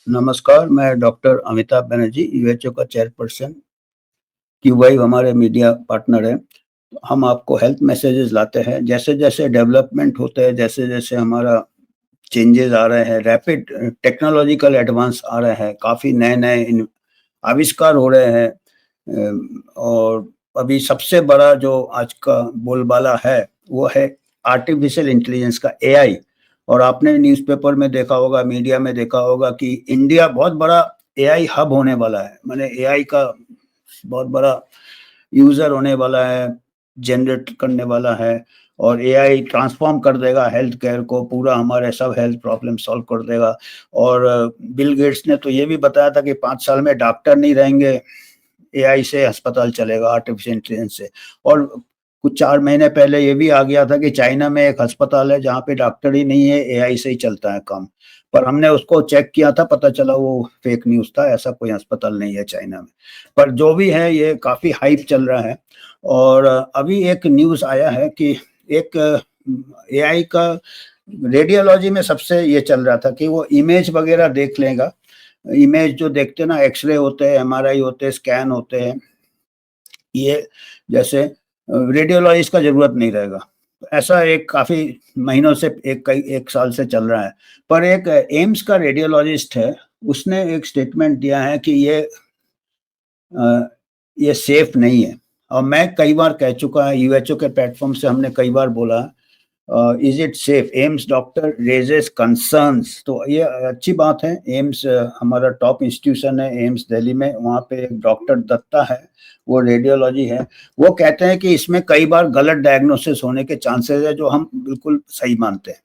नमस्कार, मैं डॉक्टर अमिताभ बनर्जी, यूएचओ का चेयरपर्सन, क्यूवाई हमारे मीडिया पार्टनर है। हम आपको हेल्थ मैसेजेस लाते हैं, जैसे-जैसे डेवलपमेंट होते हैं, जैसे-जैसे हमारा चेंजेस आ रहे हैं, रैपिड टेक्नोलॉजिकल एडवांस आ रहे हैं, काफ़ी नए-नए इन आविष्कार हो रहे हैं। और अभी सबसे बड़ा जो आज का बोलबाला है, वो है आर्टिफिशियल इंटेलिजेंस का एआई। और आपने न्यूज़पेपर में देखा होगा, मीडिया में देखा होगा कि इंडिया बहुत बड़ा एआई हब होने वाला है। माने एआई का बहुत बड़ा यूज़र होने वाला है, जनरेट करने वाला है और एआई ट्रांसफ़ॉर्म कर देगा हेल्थ केयर को, पूरा हमारे सब हेल्थ प्रॉब्लम सॉल्व कर देगा। और बिल गेट्स ने तो ये भी बताया था कि 5 साल में डॉक्टर नहीं रहेंगे, एआई से अस्पताल चलेगा, आर्टिफिशियल इंटेलिजेंस से। और कुछ 4 महीने पहले ये भी आ गया था कि चाइना में एक अस्पताल है जहाँ पे डॉक्टर ही नहीं है, एआई से ही चलता है काम। पर हमने उसको चेक किया था, पता चला वो फेक न्यूज़ था, ऐसा कोई अस्पताल नहीं है चाइना में। पर जो भी है ये काफ़ी हाइप चल रहा है। और अभी एक न्यूज़ आया है कि एक एआई का रेडियोलॉजी में सबसे ये चल रहा था कि वो इमेज वगैरह देख लेगा। इमेज जो देखते हैं ना, एक्स-रे होते हैं, एमआरआई होते हैं, स्कैन होते हैं, ये जैसे रेडियोलॉजिस्ट का ज़रूरत नहीं रहेगा। ऐसा एक काफ़ी महीनों से एक कई 1 साल से चल रहा है। पर एक एम्स का रेडियोलॉजिस्ट है, उसने एक स्टेटमेंट दिया है कि अ, ये सेफ नहीं है। और मैं कई बार कह चुका है, यूएचओ के प्लेटफ़ॉर्म से हमने कई बार बोला, is it safe? AIIMS doctor raises concerns. तो ये अच्छी बात है। एम्स हमारा टॉप इंस्टीट्यूशन है, एम्स दिल्ली में, वहाँ पे एक डॉक्टर दत्ता है, वो रेडियोलॉजी है। वो कहते हैं कि इसमें कई बार गलत डायग्नोसिस होने के चांसेस है, जो हम बिल्कुल सही मानते हैं।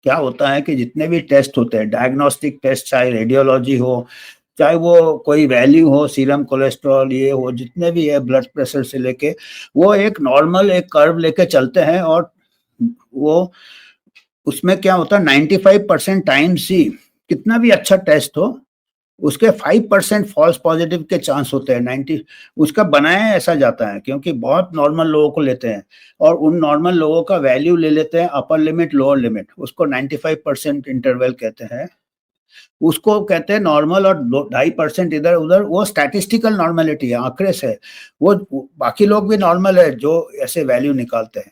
क्या होता है कि जितने भी टेस्ट होते हैं, डायग्नोस्टिक टेस्ट, चाहे रेडियोलॉजी हो, चाहे वो कोई वैल्यू हो, सीरम कोलेस्ट्रॉल ये हो, जितने भी है ब्लड प्रेशर से लेके, वो एक नॉर्मल एक कर्व लेके चलते हैं। और वो उसमें क्या होता है, 95% टाइम्स ही कितना भी अच्छा टेस्ट हो, उसके 5% फॉल्स पॉजिटिव के चांस होते हैं। 90 उसका बनाया ऐसा जाता है क्योंकि बहुत नॉर्मल लोगों को लेते हैं और उन नॉर्मल लोगों का वैल्यू ले लेते हैं, अपर लिमिट, लोअर लिमिट, उसको 95% इंटरवल कहते हैं। उसको कहते हैं नॉर्मल। और 2.5% इधर-उधर, वो स्टैटिस्टिकल नॉर्मेलिटी है, आँकड़े से। वो बाकी लोग भी नॉर्मल है जो ऐसे वैल्यू निकालते हैं।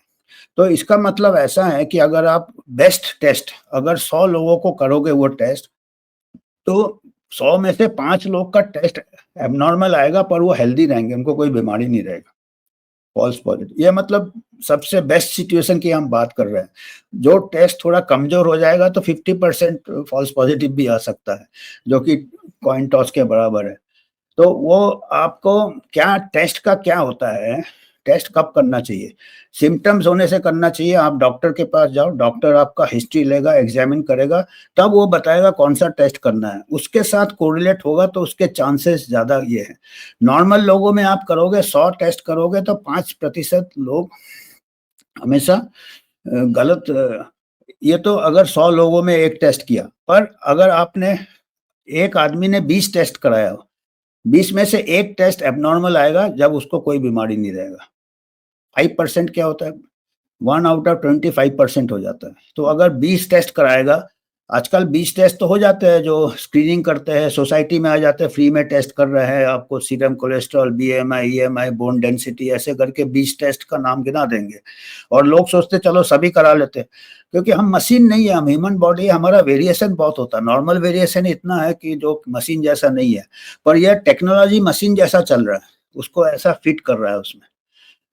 तो इसका मतलब ऐसा है कि अगर आप बेस्ट टेस्ट अगर 100 लोगों को करोगे वो टेस्ट, तो 100 में से 5 लोग का टेस्ट एब्नॉर्मल आएगा, पर वो हेल्दी रहेंगे, उनको कोई बीमारी नहीं रहेगा। फॉल्स पॉजिटिव, ये मतलब सबसे बेस्ट सिचुएशन की हम बात कर रहे हैं। जो टेस्ट थोड़ा कमज़ोर हो जाएगा तो 50% फॉल्स पॉजिटिव भी आ सकता है, जो कि कॉइन टॉस के बराबर है। तो वो आपको क्या टेस्ट का क्या होता है, टेस्ट कब करना चाहिए? सिम्पटम्स होने से करना चाहिए, आप डॉक्टर के पास जाओ, डॉक्टर आपका हिस्ट्री लेगा, एग्ज़ामिन करेगा, तब वो बताएगा कौन-सा टेस्ट करना है। उसके साथ कोरिलेट होगा तो उसके चांसेस ज़्यादा ये हैं। नॉर्मल लोगों में आप करोगे, 100 टेस्ट करोगे तो 5% लोग हमेशा गलत। ये तो अगर 100 लोगों में 1 टेस्ट किया, पर अगर आपने एक आदमी ने 20 टेस्ट कराया, 20 में से 1 टेस्ट एब्नॉर्मल आएगा, जब उसको कोई बीमारी नहीं रहेगा। 5% क्या होता है? 1 आउट ऑफ 25% हो जाता है। तो अगर 20 टेस्ट कराएगा, आजकल 20 टेस्ट तो हो जाते हैं, जो स्क्रीनिंग करते हैं, सोसाइटी में आ जाते हैं, फ्री में टेस्ट कर रहे हैं, आपको serum cholesterol, BMI, EMI, bone density, ऐसे करके 20 टेस्ट का नाम गिना देंगे। और लोग सोचते हैं चलो सभी करा लेते हैं, क्योंकि हम मशीन नहीं है, हम ह्यूमन बॉडी है, हमारा वेरिएशन बहुत होता है। नॉर्मल वेरिएशन इतना है कि जो मशीन जैसा नहीं है, पर यह टेक्नोलॉजी मशीन जैसा चल रहा है, उसको ऐसा फिट कर रहा है उसमें।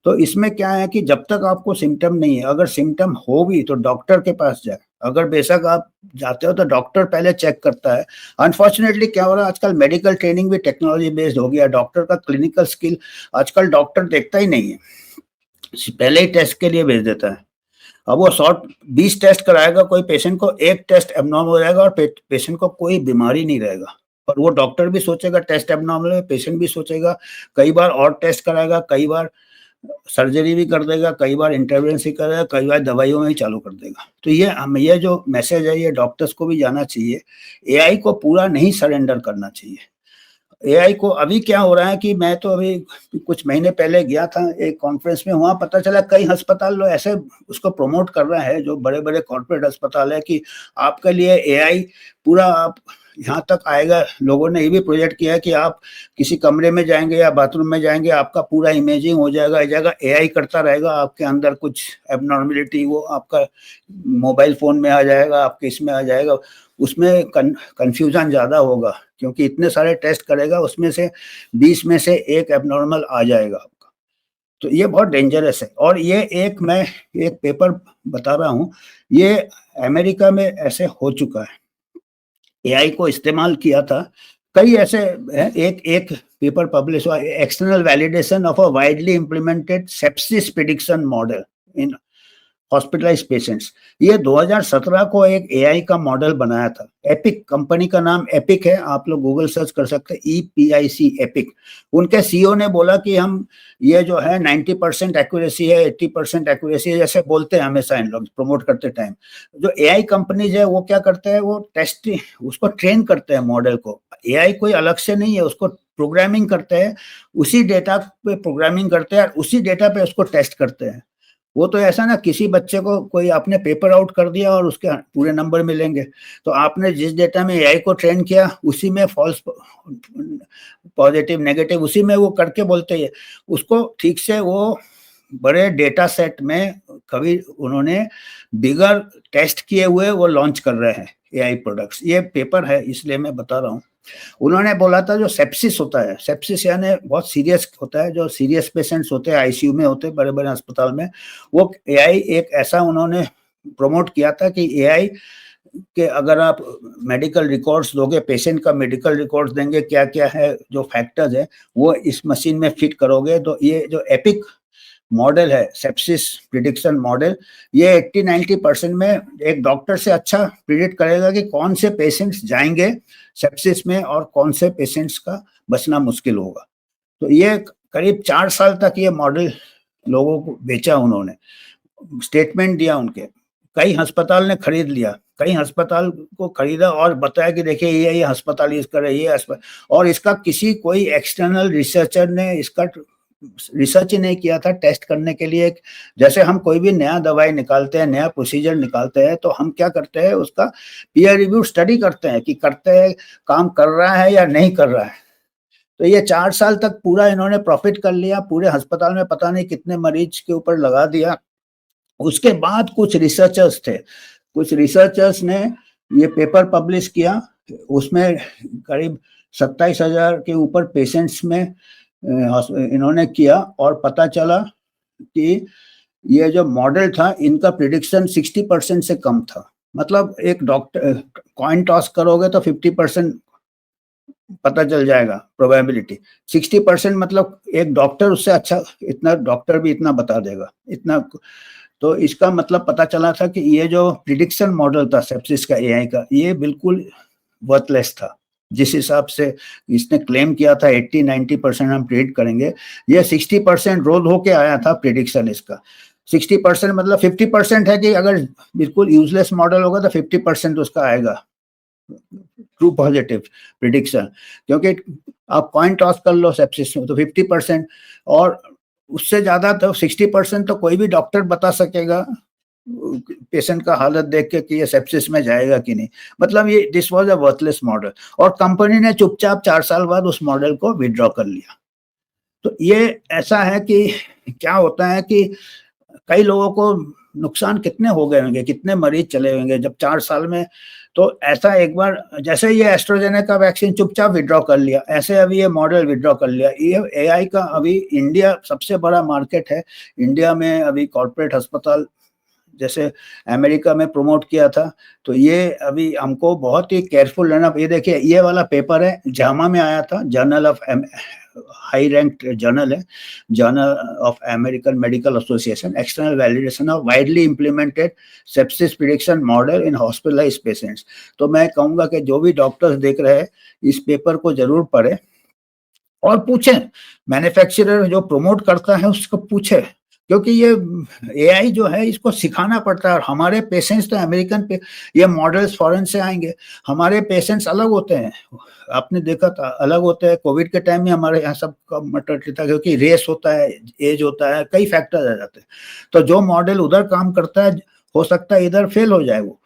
तो इसमें क्या है कि जब तक आपको सिम्पटम नहीं है, अगर सिम्पटम हो भी तो डॉक्टर के पास जाएँ। अगर बेशक आप जाते हो तो डॉक्टर पहले चेक करता है। अनफॉर्चुनेटली क्या हो रहा है आजकल, मेडिकल ट्रेनिंग भी टेक्नोलॉजी बेस्ड हो गया है। डॉक्टर का क्लिनिकल स्किल आजकल डॉक्टर देखता ही नहीं है। पहले ही टेस्ट के लिए भेज देता है। अब वो 20 टेस्ट कराएगा कोई पेशेंट को, 1 टेस्ट एब्नॉर्मल हो जाएगा और पेशेंट को कोई बीमारी नहीं रहेगा। पर वो डॉक्टर भी सोचेगा टेस्ट एब्नॉर्मल है, पेशेंट भी सोचेगा, कई बार और टेस्ट कराएगा, कई बार सर्जरी भी कर देगा, कई बार इंटरवेंस ही करेगा, कई बार दवाइयों में ही चालू कर देगा। तो ये जो मैसेज है, ये डॉक्टर्स को भी जाना चाहिए। एआई को पूरा नहीं सरेंडर करना चाहिए। एआई को अभी क्या हो रहा है कि मैं तो अभी कुछ महीने पहले गया था एक कॉन्फ्रेंस में, वहाँ पता चला कई अस्पताल लोग ऐसे उसको प्रमोट कर रहे हैं, जो बड़े-बड़े कॉर्पोरेट अस्पताल है, कि आपके लिए एआई पूरा आप यहाँ तक आएगा, लोगों ने ये भी प्रोजेक्ट किया है कि आप किसी कमरे में जाएंगे या बाथरूम में जाएंगे, आपका पूरा इमेजिंग हो जाएगा, एआई करता रहेगा, आपके अंदर कुछ एबनॉर्मलिटी वो आपका मोबाइल फोन में आ जाएगा, आपके इसमें आ जाएगा, उसमें कंफ्यूजन ज़्यादा होगा, क्योंकि इतने सारे टेस्ट करेगा, उसमें से 20 में से एक एबनॉर्मल आ जाएगा आपका। तो ये बहुत डेंजरस है। और ये मैं एक पेपर बता रहा हूँ, ये अमेरिका में ऐसे हो चुका है, एआई को इस्तेमाल किया था, कई ऐसे हैं। एक पेपर पब्लिश हुआ, external validation of a widely implemented sepsis prediction model in hospitalised patients. ये 2017 को एक एआई का मॉडल बनाया था। एपिक कंपनी का नाम एपिक है, आप लोग गूगल सर्च कर सकते हैं, EPIC एपिक। उनके सीईओ ने बोला कि हम ये जो है 90% एक्यूरेसी है, 80% एक्यूरेसी है, जैसे बोलते हैं हमेशा इन लोग प्रमोट करते टाइम। जो एआई कंपनीज है वो क्या करते हैं, वो टेस्ट उसको ट्रेन करते हैं मॉडल को। एआई कोई अलग से नहीं है, उसको प्रोग्रामिंग करते हैं, उसी डेटा पे प्रोग्रामिंग करते हैं, उसी डेटा पे उसको टेस्ट करते हैं। वो तो ऐसा ना, किसी बच्चे को कोई आपने पेपर आउट कर दिया और उसके पूरे नंबर मिलेंगे, तो आपने जिस डेटा में एआई को ट्रेन किया उसी में फॉल्स पॉजिटिव नेगेटिव उसी में वो करके बोलते हैं उसको ठीक से। वो बड़े डेटा सेट में कभी उन्होंने बिगर टेस्ट किए हुए वो लॉन्च कर रहे हैं एआई प्रोडक्ट्स। ये पेपर है इसलिए मैं बता रहा हूँ। उन्होंने बोला था जो सेप्सिस होता है, सेप्सिस यानी बहुत सीरियस होता है, जो सीरियस पेशेंट्स होते हैं आईसीयू में होते हैं बड़े बड़े अस्पताल में, वो एआई एक ऐसा उन्होंने प्रमोट किया था कि एआई के अगर आप मेडिकल रिकॉर्ड्स दोगे, पेशेंट का मेडिकल रिकॉर्ड्स देंगे, क्या क्या है जो फैक्टर्स है वो इस मशीन में फिट करोगे, तो ये जो एपिक मॉडल है सेप्सिस प्रिडिक्शन मॉडल, ये 80-90% में एक डॉक्टर से अच्छा प्रिडिक्ट करेगा कि कौन से पेशेंट्स जाएंगे सेप्सिस में और कौन से पेशेंट्स का बचना मुश्किल होगा। तो ये करीब 4 साल तक ये मॉडल लोगों को बेचा, उन्होंने स्टेटमेंट दिया उनके, कई अस्पताल ने खरीद लिया, कई अस्पताल को खरीदा और बताया कि देखिए ये अस्पताल यूज करे, ये अस्पताल, और इसका किसी कोई एक्सटर्नल रिसर्चर ने इसका रिसर्च ही नहीं किया था टेस्ट करने के लिए। जैसे हम कोई भी नया दवाई निकालते हैं, नया प्रोसीजर निकालते हैं, तो हम क्या करते हैं, उसका पीयर रिव्यू स्टडी करते हैं कि करते हैं काम कर रहा है या नहीं कर रहा है। तो ये 4 साल तक पूरा इन्होंने प्रॉफिट कर लिया, पूरे अस्पताल में पता नहीं कितने मरीज के ऊपर लगा दिया। उसके बाद कुछ रिसर्चर्स ने ये पेपर पब्लिश किया, उसमें करीब 27,000 के ऊपर पेशेंट्स में इन्होंने किया और पता चला कि ये जो मॉडल था इनका प्रिडिक्शन 60% से कम था। मतलब एक डॉक्टर कॉइन टॉस करोगे तो 50% पता चल जाएगा प्रोबेबिलिटी, 60% मतलब एक डॉक्टर उससे अच्छा, इतना डॉक्टर भी इतना बता देगा इतना। तो इसका मतलब पता चला था कि ये जो प्रिडिक्शन मॉडल था सेप्सिस का एआई का, ये बिल्कुल वर्थलेस था। जिस हिसाब से इसने क्लेम किया था 80-90% हम प्रिडिक्ट करेंगे, ये 60% रोल होके आया था प्रिडिक्शन इसका। 60% मतलब 50% है कि अगर बिल्कुल यूजलेस मॉडल होगा तो 50% उसका आएगा ट्रू पॉजिटिव प्रिडिक्शन, क्योंकि आप कॉइन टॉस कर लो सेप्सिस में तो 50%, और उससे ज्यादा तो 60% तो कोई भी डॉक्टर बता सकेगा पेशेंट का हालत देख के कि ये सेप्सिस में जाएगा कि नहीं। मतलब ये this was a worthless model, और कंपनी ने चुपचाप 4 साल बाद उस मॉडल को विड्रॉ कर लिया। तो ये ऐसा है कि क्या होता है कि कई लोगों को नुकसान कितने हो गए होंगे, कितने मरीज चले होंगे जब 4 साल में। तो ऐसा एक बार जैसे ये एस्ट्राजेनेका वैक्सीन चुपचाप विड्रॉ कर लिया, ऐसे अभी ये मॉडल विड्रॉ कर लिया। ये एआई का अभी इंडिया सबसे बड़ा मार्केट है। इंडिया में अभी कॉर्पोरेट अस्पताल जैसे अमेरिका में प्रमोट किया था, तो ये अभी हमको बहुत ही केयरफुल रहना। ये देखिए ये वाला पेपर है, जामा में आया था, journal of high rank journal है, journal of American medical association, external validation of widely implemented sepsis prediction model in hospitalised patients. तो मैं कहूँगा कि जो भी डॉक्टर्स देख रहे हैं इस पेपर को जरूर पढ़े और पूछें, मैन्युफैक्चरर जो प्रमोट करता है उसको पूछे, क्योंकि ये एआई जो है इसको सिखाना पड़ता है। और हमारे पेशेंट्स तो अमेरिकन पे ये मॉडल्स फॉरेन से आएंगे, हमारे पेशेंट्स अलग होते हैं, आपने देखा था अलग होते हैं। कोविड के टाइम में हमारे यहाँ सब का मर्टलिटी था, क्योंकि रेस होता है, एज होता है, कई फैक्टर आ जाते हैं। तो जो मॉडल उधर काम करता है हो सकता है इधर फेल हो जाए वो।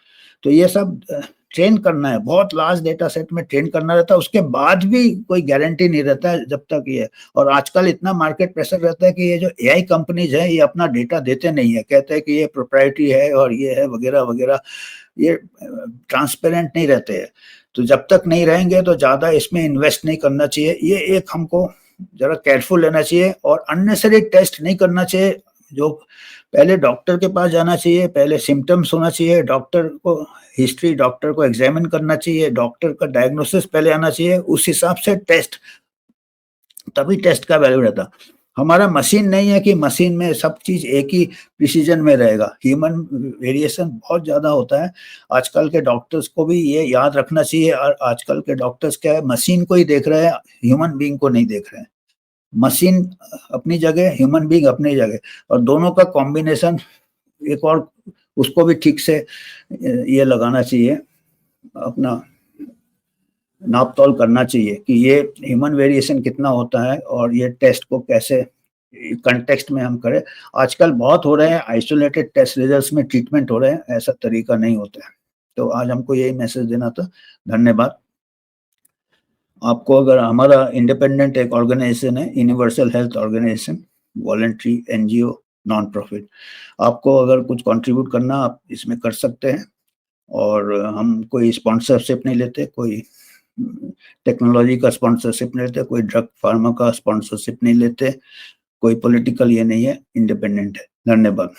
तो ये सब ट्रेन करना है, बहुत लार्ज डेटा सेट में ट्रेन करना रहता है, उसके बाद भी कोई गारंटी नहीं रहता है जब तक ये। और आजकल इतना मार्केट प्रेशर रहता है कि ये जो एआई कंपनीज है ये अपना डेटा देते नहीं है, कहते हैं कि ये प्रोप्राइटरी है और ये है वगैरह वगैरह, ये ट्रांसपेरेंट नहीं रहते हैं। तो जब तक नहीं रहेंगे तो ज़्यादा इसमें इन्वेस्ट नहीं करना चाहिए, ये एक हमको ज़रा केयरफुल रहना चाहिए और अननेसेसरी टेस्ट नहीं करना चाहिए। जो पहले डॉक्टर के पास जाना चाहिए, पहले सिम्टम्स होना चाहिए, डॉक्टर को हिस्ट्री, डॉक्टर को एग्जामिन करना चाहिए, डॉक्टर का डायग्नोसिस पहले आना चाहिए, उस हिसाब से टेस्ट, तभी टेस्ट का वैल्यू रहता। हमारा मशीन नहीं है कि मशीन में सब चीज एक ही प्रिसीजन में रहेगा, ह्यूमन वेरिएशन बहुत ज्यादा होता है। आजकल के डॉक्टर्स को भी ये याद रखना चाहिए, और आजकल के डॉक्टर्स क्या है, मशीन को ही देख रहे हैं, ह्यूमन बीइंग को नहीं देख रहे हैं। मशीन अपनी जगह, ह्यूमन बीइंग अपनी जगह, और दोनों का कॉम्बिनेशन एक और उसको भी ठीक से ये लगाना चाहिए, अपना नाप तोल करना चाहिए कि ये ह्यूमन वेरिएशन कितना होता है और ये टेस्ट को कैसे कंटेक्स्ट में हम करें। आजकल बहुत हो रहे हैं आइसोलेटेड टेस्ट रिजल्ट्स में ट्रीटमेंट हो रहे हैं, ऐसा तरीका नहीं होता है। तो आज हमको यही मैसेज देना था। धन्यवाद। आपको अगर हमारा इंडिपेंडेंट एक ऑर्गेनाइजेशन है, universal health organization, voluntary NGO, non profit, आपको अगर कुछ कंट्रीब्यूट करना आप इसमें कर सकते हैं। और हम कोई स्पॉन्सरशिप नहीं लेते, कोई टेक्नोलॉजी का स्पॉन्सरशिप नहीं लेते, कोई ड्रग फार्मा का स्पॉन्सरशिप नहीं लेते, कोई पॉलिटिकल ये नहीं है, इंडिपेंडेंट है। धन्यवाद।